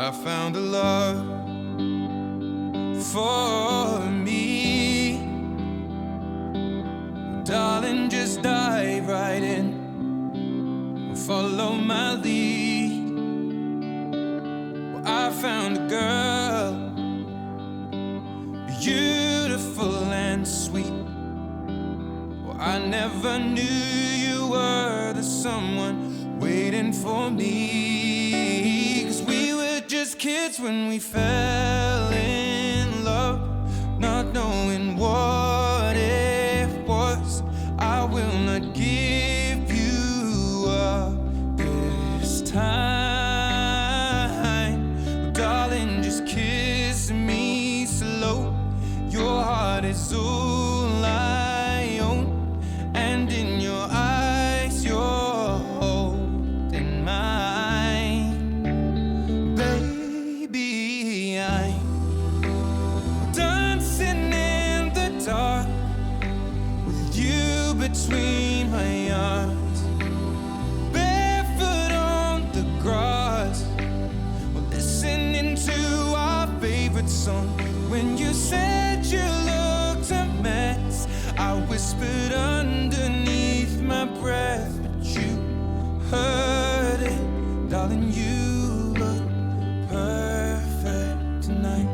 I found a love for me. Darling, just dive right in, follow my lead. Well, I found a girl, beautiful and sweet. Well, I never knew you were the someone waiting for me. 'Cause we were just kids when we fell in love, not knowing what it was. I will not give you up this time. Darling, just kiss me slow. Your heart is all I own, and in your eyes you're holding mine. Baby, I'm dancing in the dark with you between my arms, barefoot on the grass. We're listening to our favorite song. When you said you looked a mess, I whispered underneath my breath, but you heard it. Darling, you look perfect tonight.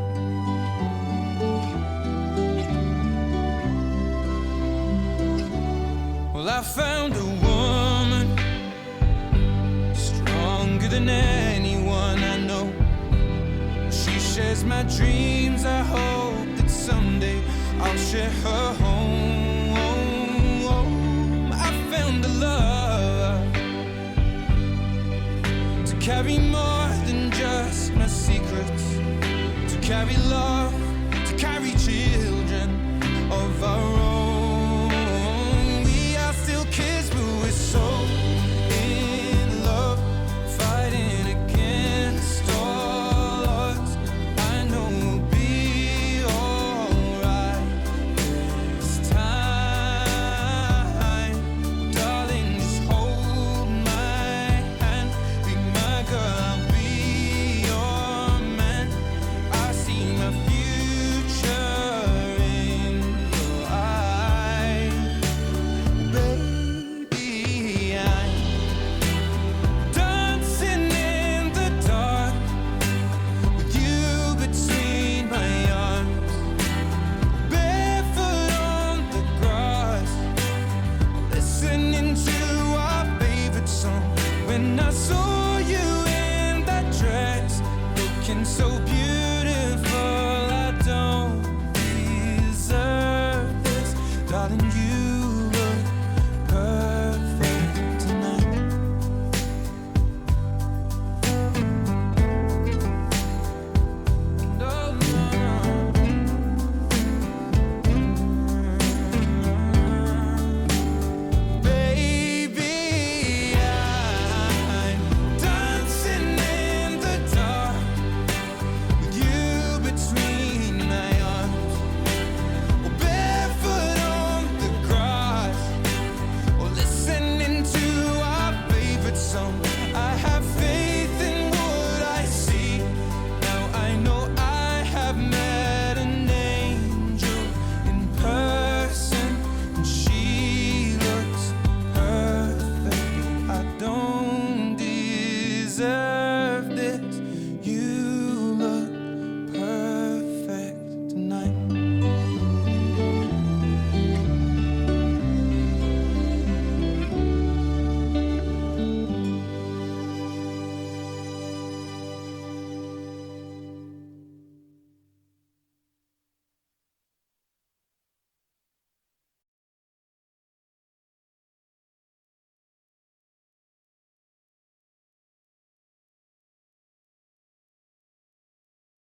Well, I found a woman stronger than anyone I know. She shares my dreams. I hope that someday I'll share her home. I found a love to carry more than just my secrets, to carry love, to carry children of our own. We are still kids, but we're so in love, fighting against all odds. I know we'll be alright this time. Darling, just hold my hand, be my girl, I'll be your man. I see my future in your eyes. Baby, I'm dancing in the dark with you between my arms, barefoot on the grass, listening to our favorite song. When I saw you in that dress, looking so